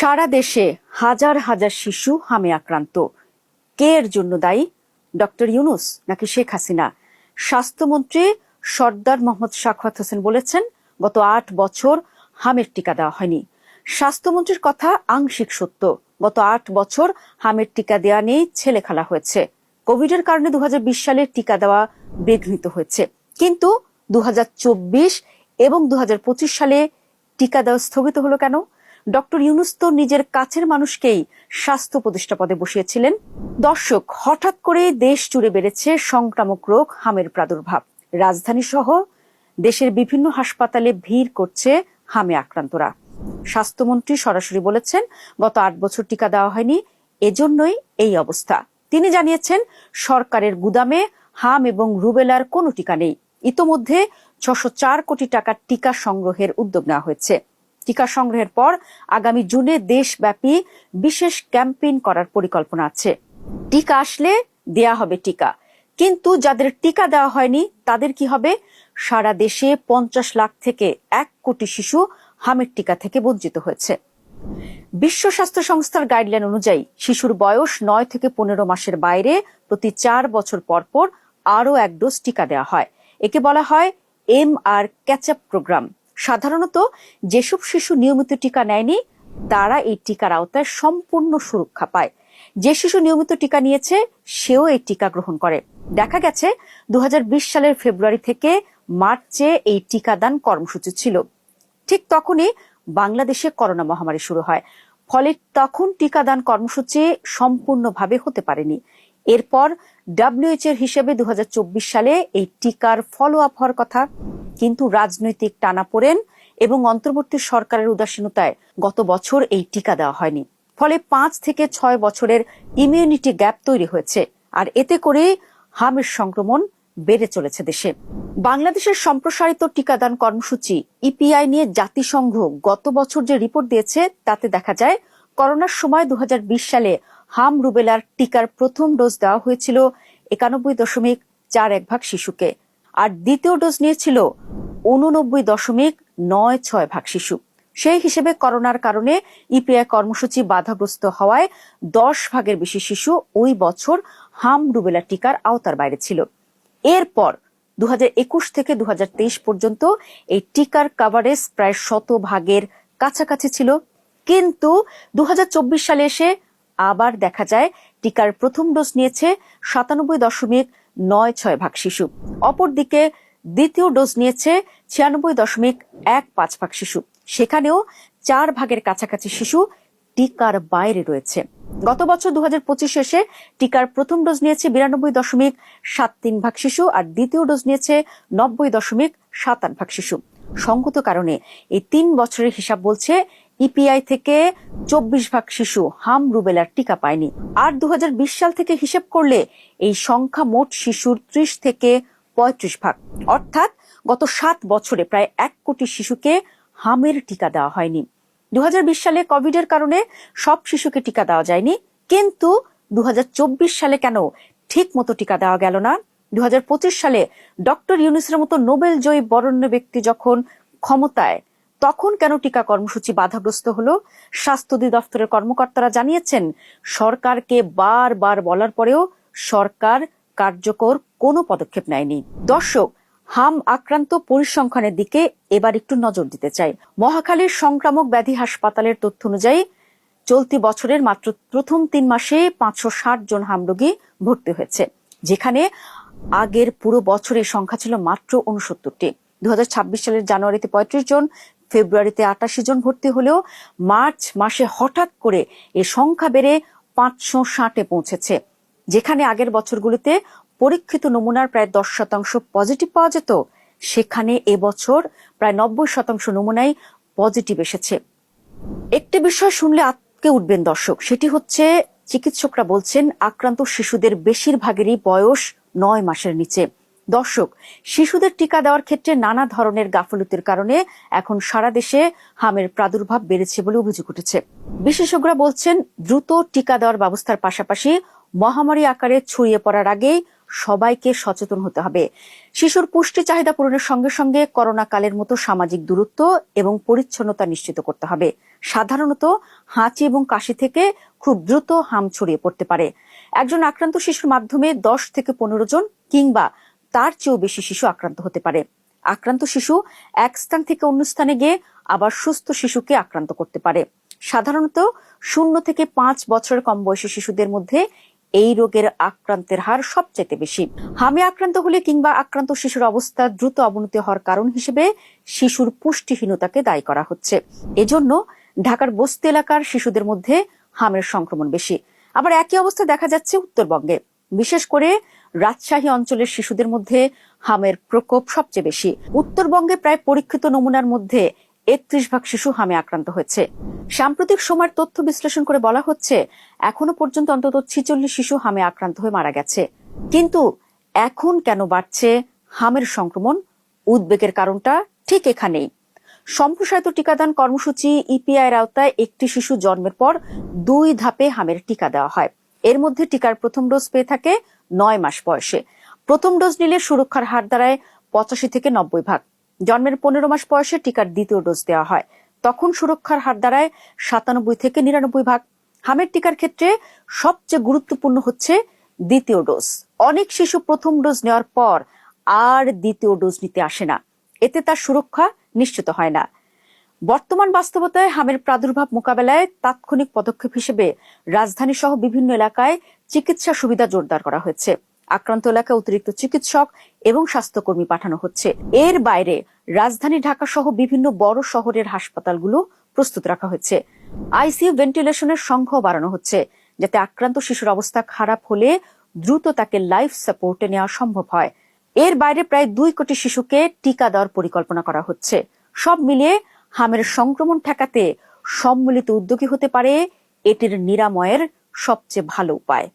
সারা দেশে হাজার হাজার শিশু হামে আক্রান্ত। কে এর জন্য দায়ী? ডক্টর ইউনূস নাকি শেখ হাসিনা? স্বাস্থ্যমন্ত্রী সর্দার মোহাম্মদ সাখাওয়াত হোসেন বলেছেন, গত ৮ বছর হামের টিকা দেওয়া হয়নি। স্বাস্থ্যমন্ত্রীর কথা আংশিক সত্য। গত ৮ বছর হামের টিকা দেওয়া নিয়ে ছেলেখেলা হয়েছে। কোভিডের কারণে 2020 সালে টিকা দেওয়া বিঘ্নিত হয়েছে, কিন্তু 2024 এবং 2025 সালে টিকা দেওয়া স্থগিত হলো কেন? ডক্টর ইউনূস তো নিজের কাছের মানুষকেই স্বাস্থ্য উপদেষ্টা পদে বসিয়েছিলেন। দর্শক, হঠাৎ করে দেশ জুড়ে বেড়েছে সংক্রামক রোগ হামের প্রাদুর্ভাব। রাজধানী সহ দেশের বিভিন্ন হাসপাতালে ভিড় করছে হামে আক্রান্তরা। স্বাস্থ্যমন্ত্রী সরাসরি বলেছেন, গত ৮ বছর টিকা দেওয়া হয়নি, এজন্যই এই অবস্থা। তিনি জানিয়েছেন, সরকারের গুদামে হাম এবং রুবেলার কোনো টিকা নেই। ইতোমধ্যে ৬০৪ কোটি টাকার টিকা সংগ্রহের উদ্যোগ নেওয়া হয়েছে। টিকা সংগ্রহের পর আগামী জুনে দেশব্যাপী বিশেষ ক্যাম্পেইন করার পরিকল্পনা আছে। টিকা আসলে দেয়া হবে টিকা, কিন্তু যাদের টিকা দেওয়া হয়নি তাদের কি হবে? সারা দেশে ৫০ লাখ থেকে ১ কোটি শিশু হামের টিকা থেকে বঞ্চিত হয়েছে। বিশ্ব স্বাস্থ্য সংস্থার গাইডলাইন অনুযায়ী শিশুর বয়স ৯ থেকে ১৫ মাসের বাইরে প্রতি ৪ বছর পর পর আরও ১ ডোজ টিকা দেওয়া হয়। একে বলা হয় MR ক্যাচআপ প্রোগ্রাম। সাধারণত যেসব শিশু নিয়মিত টিকা নেয়নি তারা এই টিকার আওতায় সম্পূর্ণ সুরক্ষা পায়। যে শিশু নিয়মিত টিকা নিয়েছে সেও এই টিকা গ্রহণ করে। দেখা গেছে 2020 সালের ফেব্রুয়ারি থেকে মার্চে এই টিকাদান কর্মসূচি ছিল। ঠিক তখনই বাংলাদেশে করোনা মহামারী শুরু হয়, ফলে তখন টিকাদান কর্মসূচি সম্পূর্ণভাবে হতে পারেনি। এরপর WHO এর হিসেবে 2024 সালে এই টিকার ফলো আপ হওয়ার কথা, কিন্তু রাজনৈতিক টানাপোড়েন এবং অন্তর্বর্তী সরকারের উদাসীনতায় গত বছর এই টিকা দেওয়া হয়নি। ফলে 5 থেকে 6 বছরের ইমিউনিটি গ্যাপ তৈরি হয়েছে, আর এতে করে হামের সংক্রমণ বেড়ে চলেছে দেশে। বাংলাদেশের সম্প্রসারিত টিকাদান কর্মসূচি EPI নিয়ে জাতিসংঘ গত বছর যে রিপোর্ট দিয়েছে তাতে দেখা যায়, করোনার সময় 2020 সালে হাম রুবেলার টিকার প্রথম ডোজ দেওয়া হয়েছিল 91.41% শিশুকে, আর দ্বিতীয় ডোজ নিয়েছিল 89.96% শিশু। সেই হিসেবে করোনার কারণে EPI কর্মসূচি বাধাগ্রস্ত হওয়ায় 10% বেশি শিশু ওই বছর হাম রুবেলা টিকার আওতার বাইরে ছিল। এরপর 2021 থেকে 2023 পর্যন্ত এই টিকার কভারেজ প্রায় 100% কাছাকাছি ছিল, কিন্তু 2024 সালে এসে আবার দেখা যায় টিকার প্রথম ডোজ নিয়েছে 97.96% শিশু। অপরদিকে দ্বিতীয় ডোজ নিয়েছে 96.15% শিশু। সেখানেও 4% কাছাকাছি শিশু টিকার বাইরে রয়েছে। গত বছর 2025 এসে টিকার প্রথম ডোজ নিয়েছে 92.73% শিশু, আর দ্বিতীয় ডোজ নিয়েছে 90.57% শিশু। সংগত কারণে এই 3 বছরের হিসাব বলছে EPI থেকে 24% শিশু হাম রুবেলার টিকা পায়নি। আর 2020 সাল থেকে হিসেব করলে এই সংখ্যা মোট শিশুর 30 থেকে 35%। অর্থাৎ গত 7 বছরে প্রায় 1 কোটি শিশুকে হামের টিকা দেওয়া হয়নি। 2020 সালে কোভিডের কারণে সব শিশুকে টিকা দেওয়া যায়নি, কিন্তু 2024 সালে কেন ঠিক মতো টিকা দেওয়া গেল না? 2025 সালে ডক্টর ইউনূসের মতো নোবেল জয়ী বরেণ্য ব্যক্তি যখন ক্ষমতায়, তখন কেন টিকা কর্মসূচি বাধাগ্রস্ত হলো? স্বাস্থ্য অধিদপ্তরের কর্মকর্তারা জানিয়েছেন, সরকারকে বারবার বলার পরেও সরকার কার্যকর কোনো পদক্ষেপ নেয়নি। দর্শক, হাম আক্রান্ত পরিসংখ্যানের দিকে এবার একটু নজর দিতে চাই। মহাখালীর সংক্রামক ব্যাধি হাসপাতালের তথ্য অনুযায়ী চলতি বছরের মাত্র প্রথম 3 মাসে 560 জন হাম রোগী ভর্তি হয়েছে, যেখানে আগের পুরো বছরের সংখ্যা ছিল মাত্র 69টি। 2026 সালের জানুয়ারিতে 35 জন, ফেব্রুয়ারিতে 88 জন ভর্তি হলেও মার্চ মাসে হঠাৎ করে এই সংখ্যা বেড়ে 560-এ পৌঁছেছে। যেখানে আগের বছরগুলিতে পরীক্ষিত নমুনার প্রায় 10% পজিটিভ পাওয়া যেত, সেখানে এবছর প্রায় 90% নমুনাই পজিটিভ এসেছে। একটি বিষয় শুনলে আটকে উঠবেন দর্শক, সেটি হচ্ছে চিকিৎসকরা বলছেন আক্রান্ত শিশুদের বেশিরভাগেরই বয়স 9 মাসের নিচে। দর্শক, শিশুদের টিকা দেওয়ার ক্ষেত্রে নানা ধরনের গাফিলতির কারণে এখন সারা দেশে হামের প্রাদুর্ভাব বেড়েছে বলে অভিযোগ উঠেছে। বিশেষজ্ঞরা বলছেন, দ্রুত টিকা দেওয়ার ব্যবস্থার পাশাপাশি মহামারী আকারে ছড়িয়ে পড়ার আগেই সবাইকে সচেতন হতে হবে। শিশুর পুষ্টি চাহিদা পূরণের সঙ্গে সঙ্গে করোনা কালের মতো সামাজিক দূরত্ব এবং পরিচ্ছন্নতা নিশ্চিত করতে হবে। সাধারণত হাঁচি এবং কাশি থেকে খুব দ্রুত হাম ছড়িয়ে পড়তে পারে। একজন আক্রান্ত শিশুর মাধ্যমে 10 থেকে 15 জন কিংবা তার চেয়েও বেশি শিশু আক্রান্ত হতে পারে। আক্রান্ত শিশু এক স্থান থেকে অন্য স্থানে গিয়ে আবার সুস্থ শিশুকে আক্রান্ত করতে পারে। সাধারণত 0 থেকে 5 বছরের কম বয়সী শিশুদের মধ্যে এই রোগের আক্রান্তের হার সবচেয়ে বেশি। হামে আক্রান্ত হলে কিংবা আক্রান্ত শিশুর অবস্থা দ্রুত অবনতি হওয়ার কারণ হিসেবে শিশুর পুষ্টিহীনতাকে দায়ী করা হচ্ছে। এজন্য ঢাকার বস্তি এলাকার শিশুদের মধ্যে হামের সংক্রমণ বেশি। আবার একই অবস্থা দেখা যাচ্ছে উত্তরবঙ্গে। বিশেষ করে রাজশাহী অঞ্চলের শিশুদের মধ্যে হামের প্রকোপ সবচেয়ে বেশি। উত্তরবঙ্গে প্রায় পরীক্ষিত নমুনার মধ্যে 31% শিশু হামে আক্রান্ত হয়েছে। সাম্প্রতিক সময়ের তথ্য বিশ্লেষণ করে বলা হচ্ছে এখনো পর্যন্ত অন্তত 46 শিশু হামে আক্রান্ত হয়ে মারা গেছে। কিন্তু এখন কেন বাড়ছে হামের সংক্রমণ? উদ্বেগের কারণটা ঠিক এখানেই। সম্প্রসারিত টিকাদান কর্মসূচি ইপিআই এর আওতায় একটি শিশু জন্মের পর 2 ধাপে হামের টিকা দেওয়া হয়। এর মধ্যে টিকার প্রথম ডোজ পেয়ে থাকে 9 মাস বয়সে। প্রথম ডোজ নিলে সুরক্ষার হার দাঁড়ায় 85 থেকে 90%। জন্মের 15 মাস বয়সে টিকার দ্বিতীয় ডোজ দেওয়া হয়, তখন সুরক্ষার হার দাঁড়ায় 97 থেকে 99%। হামের টিকার ক্ষেত্রে সবচেয়ে গুরুত্বপূর্ণ হচ্ছে দ্বিতীয় ডোজ। অনেক শিশু প্রথম ডোজ নেওয়ার পর আর দ্বিতীয় ডোজ নিতে আসে না, এতে তার সুরক্ষা নিশ্চিত হয় না। বর্তমান বাস্তবতায় হামের প্রাদুর্ভাব মোকাবেলায় তাৎক্ষণিক পদক্ষেপ হিসেবে রাজধানী সহ বিভিন্ন এলাকায় চিকিৎসা সুবিধা জোরদার করা হয়েছে। আক্রান্ত এলাকায় অতিরিক্ত চিকিৎসক এবং স্বাস্থ্যকর্মী পাঠানো হচ্ছে। এর বাইরে রাজধানী ঢাকা সহ বিভিন্ন বড় শহরের হাসপাতালগুলো প্রস্তুত রাখা হয়েছে। আইসিইউ ভেন্টিলেশনের সংখ্যাও বাড়ানো হচ্ছে, যাতে আক্রান্ত শিশুর অবস্থা খারাপ হলে দ্রুত তাকে লাইফ সাপোর্টে নেওয়া সম্ভব হয়। এর বাইরে প্রায় 2 কোটি শিশুকে টিকা দেওয়ার পরিকল্পনা করা হচ্ছে। সব মিলিয়ে হামের সংক্রমণ ঠেকাতে সম্মিলিত উদ্যোগী হতে পারে এটির নিরাময়ের সবচেয়ে ভালো উপায়।